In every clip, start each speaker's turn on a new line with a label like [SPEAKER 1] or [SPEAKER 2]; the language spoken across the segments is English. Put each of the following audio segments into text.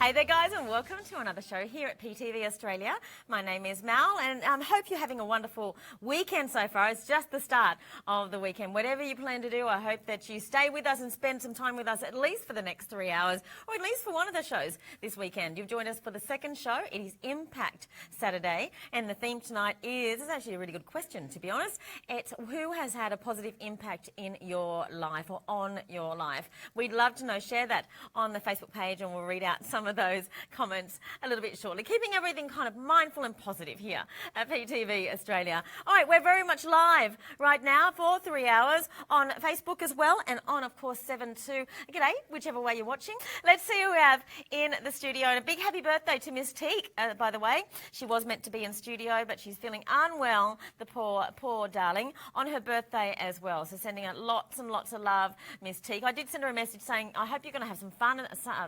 [SPEAKER 1] Hey there guys, and welcome to another show here at PTV Australia. My name is Mal, and I hope you're having a wonderful weekend so far. It's just the start of the weekend. Whatever you plan to do, I hope that you stay with us and spend some time with us at least for the next 3 hours, or at least for one of the shows this weekend. You've joined us for the second show. It is Impact Saturday, and the theme tonight is, it's actually a really good question to be honest, it's who has had a positive impact in your life or on your life. We'd love to know, share that on the Facebook page, and we'll read out some of those comments a little bit shortly. Keeping everything kind of mindful and positive here at PTV Australia. All right, we're very much live right now for 3 hours on Facebook as well, and on, of course, 7 to g'day, whichever way you're watching. Let's see who we have in the studio. And a big happy birthday to Miss Teak, by the way. She was meant to be in studio, but she's feeling unwell, the poor darling, on her birthday as well. So sending out lots and lots of love, Miss Teak. I did send her a message saying, I hope you're going to have some fun,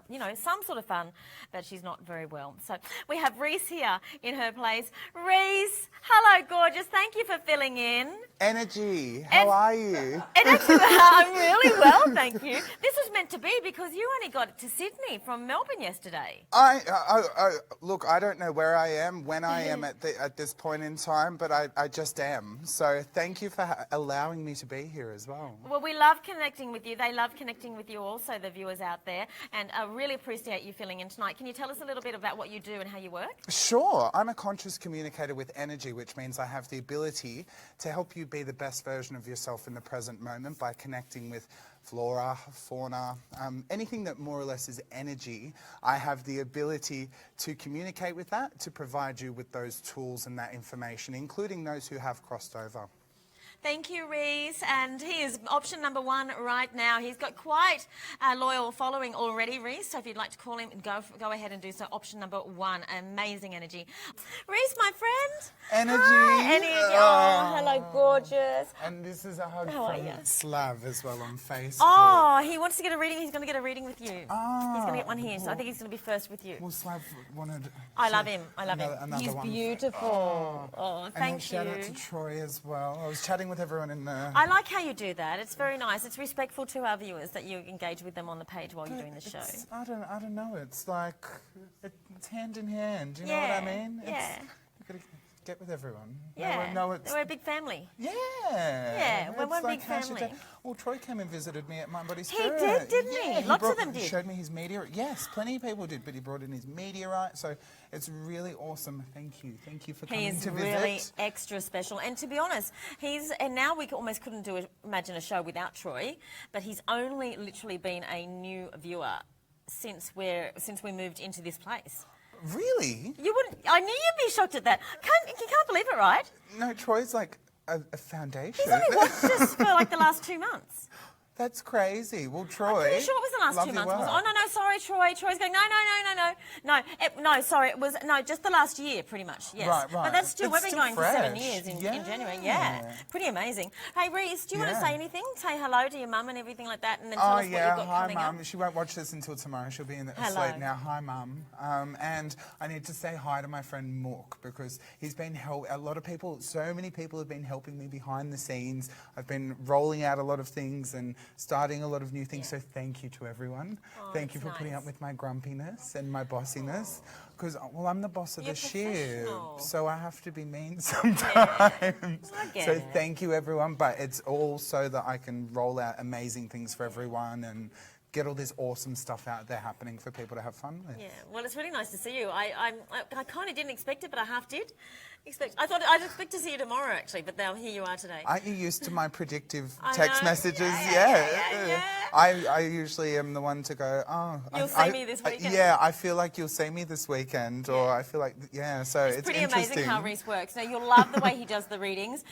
[SPEAKER 1] you know, some sort of fun, but she's not very well. So we have Rhys here in her place. Rhys, hello, gorgeous. Thank you for filling in.
[SPEAKER 2] Energy, how are you?
[SPEAKER 1] I'm really well, thank you. This was meant to be because you only got to Sydney from Melbourne yesterday.
[SPEAKER 2] Look, I don't know where I am, when I am at this point in time, but I just am. So thank you for allowing me to be here as well.
[SPEAKER 1] Well, we love connecting with you. They love connecting with you also, the viewers out there, and I really appreciate you filling in tonight. Can you tell us a little bit about what you do and how you work?
[SPEAKER 2] Sure. I'm a conscious communicator with energy, which means I have the ability to help you be the best version of yourself in the present moment by connecting with flora, fauna, anything that more or less is energy. I have the ability to communicate with that, to provide you with those tools and that information, including those who have crossed over.
[SPEAKER 1] Thank you, Rhys. And he is option number one right now. He's got quite a loyal following already, Rhys. So if you'd like to call him, go ahead and do so. Option number one, amazing energy. Rhys, my friend.
[SPEAKER 2] Energy.
[SPEAKER 1] Hi, energy. Oh, hello, gorgeous.
[SPEAKER 2] And this is a hug from Slav as well on Facebook.
[SPEAKER 1] Oh, he wants to get a reading. He's going to get a reading with you.
[SPEAKER 2] Oh,
[SPEAKER 1] he's going to get one here. So I think he's going to be first with you.
[SPEAKER 2] Well, Slav wanted...
[SPEAKER 1] I love him. I love him. He's
[SPEAKER 2] one.
[SPEAKER 1] Beautiful. Oh, thank you.
[SPEAKER 2] And shout out to Troy as well. I was chatting with everyone in the...
[SPEAKER 1] I like how you do that. It's very nice. It's respectful to our viewers that you engage with them on the page while you're doing the show.
[SPEAKER 2] I don't know. It's like, it's hand in hand. Do you know what I mean?
[SPEAKER 1] Yeah.
[SPEAKER 2] You've got to get with everyone.
[SPEAKER 1] Yeah. We're a big family.
[SPEAKER 2] Yeah.
[SPEAKER 1] Yeah, we're one big family.
[SPEAKER 2] Well, Troy came and visited me at My Body
[SPEAKER 1] He
[SPEAKER 2] Spirit.
[SPEAKER 1] did, didn't he? Lots of them did.
[SPEAKER 2] He showed me his meteorite. Yes, plenty of people did, but he brought in his meteorite. So it's really awesome. Thank you. Thank you for coming to visit.
[SPEAKER 1] He's really extra special. And to be honest, and now we almost couldn't imagine a show without Troy, but he's only literally been a new viewer since we moved into this place.
[SPEAKER 2] Really?
[SPEAKER 1] You wouldn't. I knew you'd be shocked at that. You can't believe it, right?
[SPEAKER 2] No, Troy's like a foundation.
[SPEAKER 1] He's only watched us for like the last 2 months.
[SPEAKER 2] That's crazy. Well, Troy...
[SPEAKER 1] I'm pretty sure it was the last 2 months. Oh, no, sorry, Troy. Troy's going, no, sorry, it was, just the last year, pretty much, yes.
[SPEAKER 2] Right.
[SPEAKER 1] But that's still, we've been going
[SPEAKER 2] fresh.
[SPEAKER 1] for 7 years in January, yeah. Pretty amazing. Hey, Rhys, do you want to say anything? Say hello to your mum and everything like that, and then tell us what you've got coming up?
[SPEAKER 2] Hi, Mum. She won't watch this until tomorrow. She'll be asleep now. Hi, Mum. And I need to say hi to my friend Mook, because he's been so many people have been helping me behind the scenes. I've been rolling out a lot of things and starting a lot of new things, so thank you to everyone. Thank you for putting up with my grumpiness and my bossiness, because, well, I'm the boss of the ship, so I have to be mean sometimes. So thank you, everyone, but it's all so that I can roll out amazing things for everyone and get all this awesome stuff out there happening for people to have fun with.
[SPEAKER 1] Yeah, well, it's really nice to see you. I kind of didn't expect it, but I half did. I thought I'd expect to see you tomorrow, actually, but now here you are today.
[SPEAKER 2] Aren't you used to my predictive text messages?
[SPEAKER 1] Yeah.
[SPEAKER 2] I usually am the one to go,
[SPEAKER 1] You'll see me this weekend.
[SPEAKER 2] Yeah, I feel like you'll see me this weekend, or I feel like, so it's
[SPEAKER 1] pretty
[SPEAKER 2] interesting.
[SPEAKER 1] Amazing how Rhys works. Now, you'll love the way he does the readings.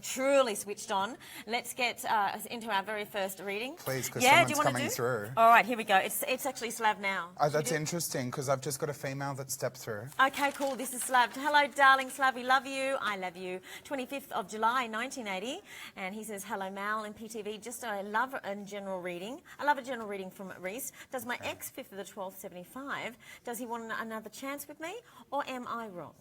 [SPEAKER 1] Truly switched on. Let's get into our very first reading.
[SPEAKER 2] Please, because someone's coming through.
[SPEAKER 1] All right, here we go. It's actually Slav now.
[SPEAKER 2] Oh, that's interesting, because I've just got a female that stepped through.
[SPEAKER 1] Okay, cool. This is Slav. Hello, darling Slav. We love you. I love you. 25th of July, 1980. And he says, hello, Mal and PTV. Just I love a general reading. I love a general reading from Rhys. Does my ex 5th of the 12th, 75, does he want another chance with me, or am I wrong?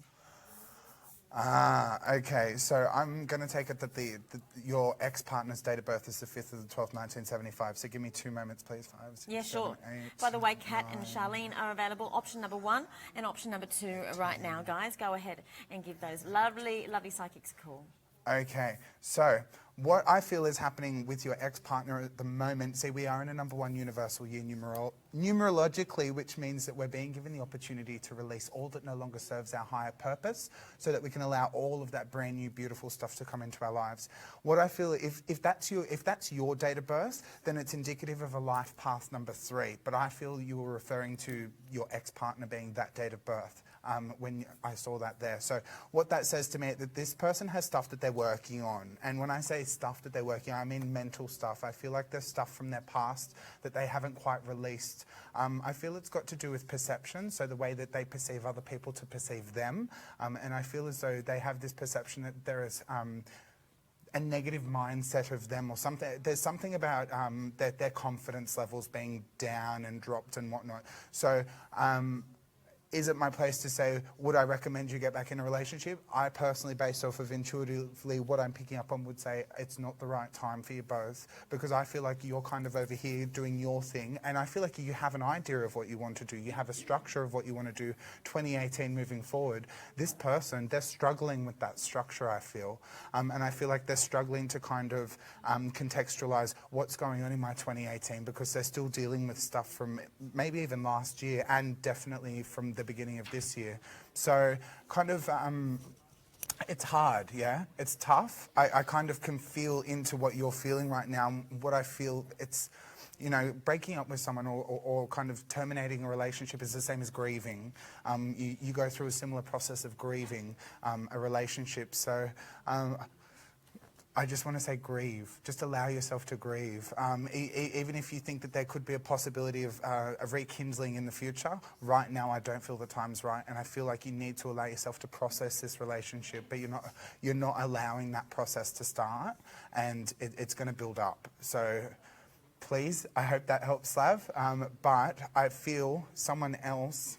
[SPEAKER 2] Okay. So I'm going to take it that your ex-partner's date of birth is the 5th of the 12th, 1975. So give me 2 moments, please. 5, 6,
[SPEAKER 1] Yeah,
[SPEAKER 2] 7,
[SPEAKER 1] sure.
[SPEAKER 2] 8,
[SPEAKER 1] By the way, Kat
[SPEAKER 2] 9.
[SPEAKER 1] and Charlene are available. Option number 1 and option number 2 right now, guys. Go ahead and give those lovely, lovely psychics a call.
[SPEAKER 2] Okay, so what I feel is happening with your ex-partner at the moment, see, we are in a number 1 universal year numerologically, which means that we're being given the opportunity to release all that no longer serves our higher purpose so that we can allow all of that brand new, beautiful stuff to come into our lives. What I feel, if that's your date of birth, then it's indicative of a life path number 3. But I feel you were referring to your ex-partner being that date of birth. When I saw that there. So what that says to me is that this person has stuff that they're working on. And when I say stuff that they're working on, I mean mental stuff. I feel like there's stuff from their past that they haven't quite released. I feel it's got to do with perception, so the way that they perceive other people to perceive them. And I feel as though they have this perception that there is a negative mindset of them or something. There's something about their confidence levels being down and dropped and whatnot. So is it my place to say, would I recommend you get back in a relationship? I personally, based off of intuitively what I'm picking up on, would say it's not the right time for you both, because I feel like you're kind of over here doing your thing, and I feel like you have an idea of what you want to do. You have a structure of what you want to do 2018 moving forward. This person, they're struggling with that structure, I feel. And I feel like they're struggling to kind of contextualize what's going on in my 2018, because they're still dealing with stuff from maybe even last year and definitely from the beginning of this year. So kind of it's hard, yeah? It's tough. I kind of can feel into what you're feeling right now. What I feel, it's, you know, breaking up with someone or kind of terminating a relationship is the same as grieving. You go through a similar process of grieving a relationship. So I just want to say grieve. Just allow yourself to grieve. Even if you think that there could be a possibility of rekindling in the future, right now I don't feel the time's right, and I feel like you need to allow yourself to process this relationship, but you're not allowing that process to start, and it's going to build up. So please, I hope that helps, Slav. But I feel someone else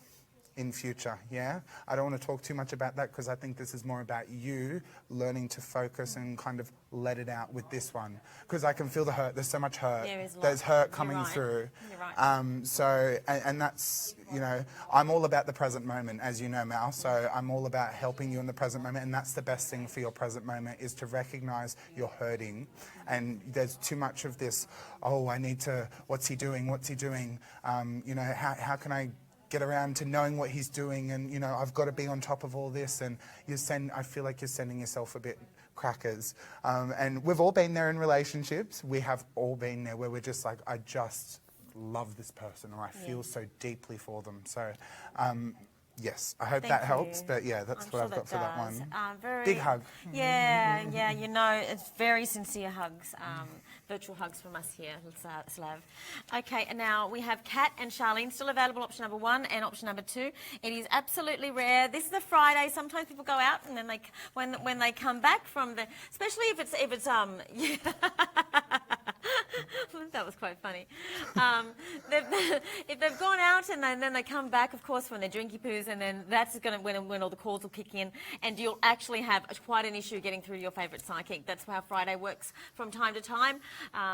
[SPEAKER 2] in future, yeah? I don't want to talk too much about that because I think this is more about you learning to focus and kind of let it out with this one. Because I can feel the hurt. There's so much hurt. There's hurt coming through.
[SPEAKER 1] You're right.
[SPEAKER 2] So, and that's, you know, I'm all about the present moment, as you know, Mal. So I'm all about helping you in the present moment, and that's the best thing for your present moment, is to recognise you're hurting. And there's too much of this, oh, I need to, what's he doing? What's he doing? You know, how can I get around to knowing what he's doing, and you know, I've got to be on top of all this, and I feel like you're sending yourself a bit crackers. And we've all been there in relationships. We have all been there where we're just like, I just love this person, or I feel so deeply for them. So yes, I hope that helps. But yeah, that's what I've got for that one. Big hug.
[SPEAKER 1] Yeah, you know, it's very sincere hugs. Virtual hugs from us here, Slav. Okay, and now we have Kat and Charlene still available, option number 1 and option number 2. It is absolutely rare. This is a Friday. Sometimes people go out, and then when they come back from the, especially if it's yeah. That was quite funny. If they've gone out and then they come back, of course, from their drinky poos, and then that's going to when all the calls will kick in, and you'll actually have quite an issue getting through to your favourite psychic. That's how Friday works from time to time,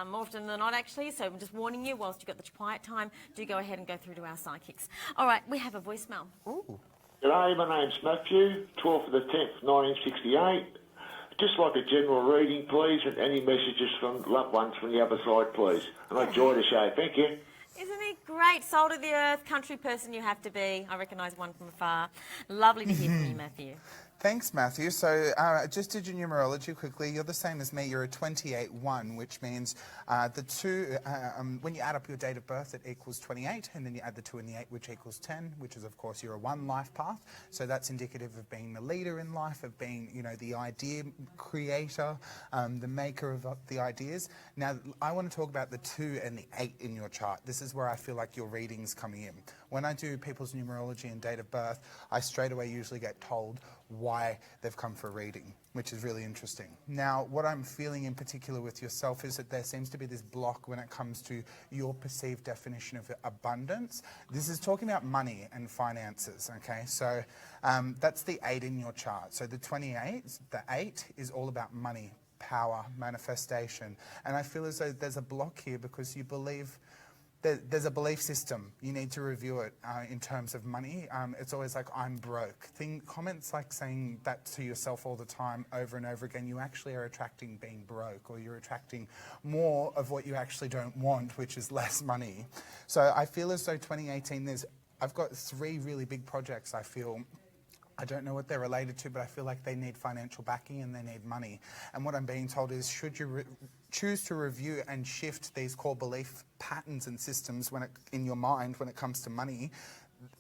[SPEAKER 1] more often than not, actually. So I'm just warning you, whilst you've got the quiet time, do go ahead and go through to our psychics. All right, we have a voicemail.
[SPEAKER 2] Ooh.
[SPEAKER 3] G'day, my name's Matthew, 12th of the 10th, 1968. Just like a general reading, please, and any messages from loved ones from the other side, please. And I enjoy the show. Thank you.
[SPEAKER 1] Isn't he great? Soul of the earth, country person you have to be. I recognise one from afar. Lovely to hear from you, Matthew.
[SPEAKER 2] Thanks, Matthew. So just did your numerology quickly. You're the same as me. You're a 28-1, which means the 2, when you add up your date of birth, it equals 28, and then you add the 2 and the 8, which equals 10, which is, of course, you're a 1 life path. So that's indicative of being the leader in life, of being, you know, the idea creator, the maker of the ideas. Now, I want to talk about the 2 and the 8 in your chart. This is where I feel like your reading's coming in. When I do people's numerology and date of birth, I straight away usually get told why they've come for a reading, which is really interesting. Now, what I'm feeling in particular with yourself is that there seems to be this block when it comes to your perceived definition of abundance. This is talking about money and finances, okay? So that's the 8 in your chart. So the 28, the 8 is all about money, power, manifestation. And I feel as though there's a block here because you believe there's a belief system. You need to review it in terms of money. It's always like, I'm broke. Comments like saying that to yourself all the time, over and over again, you actually are attracting being broke, or you're attracting more of what you actually don't want, which is less money. So I feel as though 2018, I've got 3 really big projects I feel. I don't know what they're related to, but I feel like they need financial backing and they need money. And what I'm being told is, should you choose to review and shift these core belief patterns and systems in your mind when it comes to money,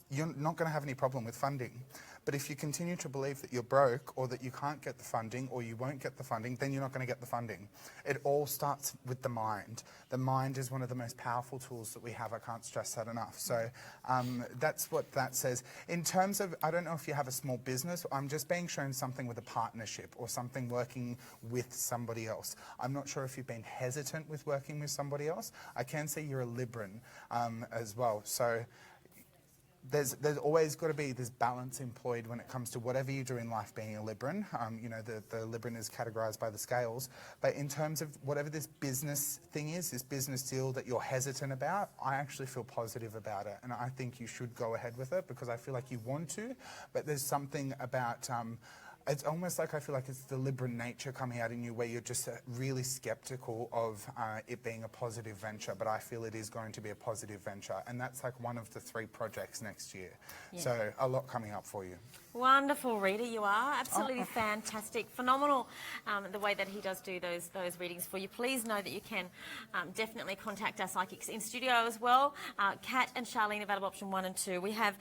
[SPEAKER 2] you're not going to have any problem with funding. But if you continue to believe that you're broke, or that you can't get the funding, or you won't get the funding, then you're not going to get the funding. It all starts with the mind. The mind is one of the most powerful tools that we have. I can't stress that enough. So that's what that says. In terms of, I don't know if you have a small business, I'm just being shown something with a partnership or something working with somebody else. I'm not sure if you've been hesitant with working with somebody else. I can see you're a Libran as well. So there's always got to be this balance employed when it comes to whatever you do in life being a Libran. You know, the Libran is categorised by the scales. But in terms of whatever this business thing is, this business deal that you're hesitant about, I actually feel positive about it. And I think you should go ahead with it because I feel like you want to. But there's something about... it's almost like I feel like it's the Libran nature coming out in you where you're just really skeptical of it being a positive venture, but I feel it is going to be a positive venture. And that's like one of the 3 projects next year. Yeah. So a lot coming up for you.
[SPEAKER 1] Wonderful reader you are. Absolutely fantastic. Phenomenal the way that he does do those readings for you. Please know that you can definitely contact our psychics in studio as well. Kat and Charlene available option 1 and 2. We have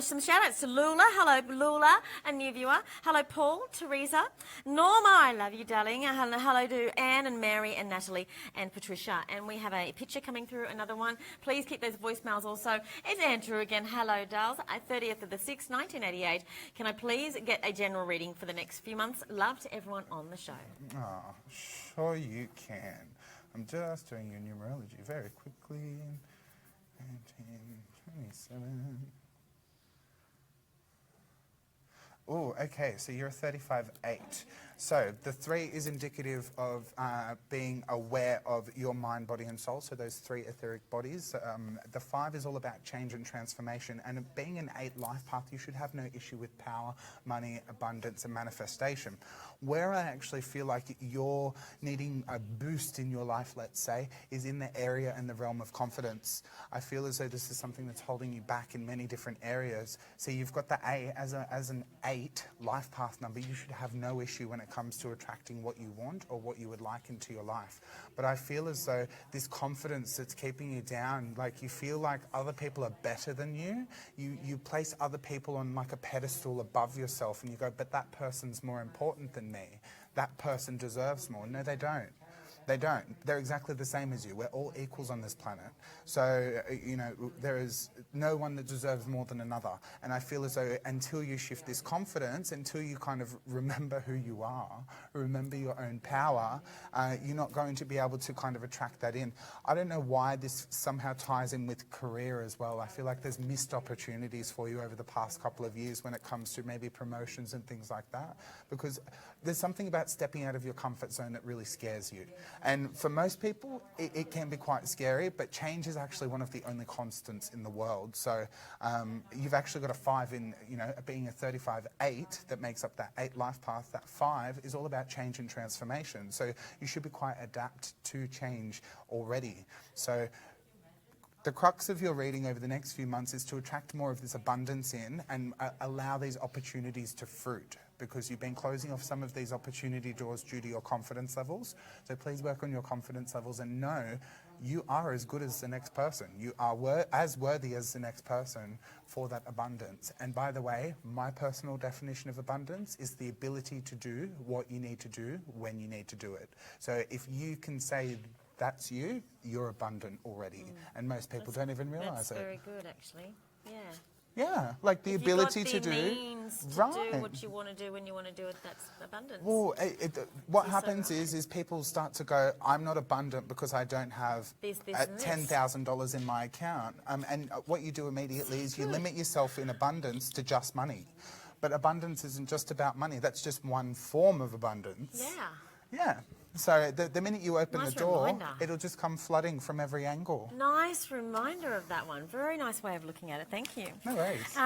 [SPEAKER 1] some shout outs to Lula. Hello Lula, a new viewer. Hello Paul, Teresa, Norma, I love you darling. Hello to Anne and Mary and Natalie and Patricia. And we have a picture coming through, another one. Please keep those voicemails also. It's Andrew again. Hello Darls. 30th of the 6th, 1988. Can I please get a general reading for the next few months? Love to everyone on the show.
[SPEAKER 2] Oh, sure you can. I'm just doing your numerology very quickly. 1927. Oh, okay, so you're a 35-8. So the 3 is indicative of being aware of your mind, body and soul, so those 3 etheric bodies. The 5 is all about change and transformation, and being an 8 life path, you should have no issue with power, money, abundance and manifestation. Where I actually feel like you're needing a boost in your life, let's say, is in the area and the realm of confidence. I feel as though this is something that's holding you back in many different areas. So you've got the A as an 8 life path number. You should have no issue when it comes to attracting what you want or what you would like into your life. But I feel as though this confidence that's keeping you down, like you feel like other people are better than you. You place other people on like a pedestal above yourself and you go, but that person's more important than me. That person deserves more. No, they don't. They don't. They're exactly the same as you. We're all equals on this planet. So, you know, there is no one that deserves more than another. And I feel as though until you shift this confidence, until you kind of remember who you are, remember your own power, you're not going to be able to kind of attract that in. I don't know why this somehow ties in with career as well. I feel like there's missed opportunities for you over the past couple of years when it comes to maybe promotions and things like that. Because there's something about stepping out of your comfort zone that really scares you. And for most people, it can be quite scary, but change is actually one of the only constants in the world. So you've actually got a 5 in, you know, being a 35-8 that makes up that 8 life path. That 5 is all about change and transformation. So you should be quite adept to change already. So the crux of your reading over the next few months is to attract more of this abundance in and allow these opportunities to fruit, because you've been closing off some of these opportunity doors due to your confidence levels. So please work on your confidence levels and know you are as good as the next person. You are as worthy as the next person for that abundance. And by the way, my personal definition of abundance is the ability to do what you need to do when you need to do it. So if you can say that's you, you're abundant already. And most people don't even realise it.
[SPEAKER 1] That's very good, actually. Yeah.
[SPEAKER 2] Yeah, like the
[SPEAKER 1] If
[SPEAKER 2] ability
[SPEAKER 1] you've
[SPEAKER 2] to
[SPEAKER 1] got the
[SPEAKER 2] do.
[SPEAKER 1] means to
[SPEAKER 2] Right.
[SPEAKER 1] do what you want to do when you want to do it, that's abundance.
[SPEAKER 2] Well, what
[SPEAKER 1] You're so
[SPEAKER 2] happens
[SPEAKER 1] right.
[SPEAKER 2] is people start to go, I'm not abundant because I don't have
[SPEAKER 1] This, and this.
[SPEAKER 2] $10,000 in my account. And what you do immediately is you limit yourself in abundance to just money. But abundance isn't just about money. That's just one form of abundance.
[SPEAKER 1] Yeah.
[SPEAKER 2] Yeah. So the minute you open
[SPEAKER 1] Nice
[SPEAKER 2] the door,
[SPEAKER 1] reminder.
[SPEAKER 2] it'll just come flooding from every angle.
[SPEAKER 1] Nice reminder of that one. Very nice way of looking at it. Thank you.
[SPEAKER 2] No worries.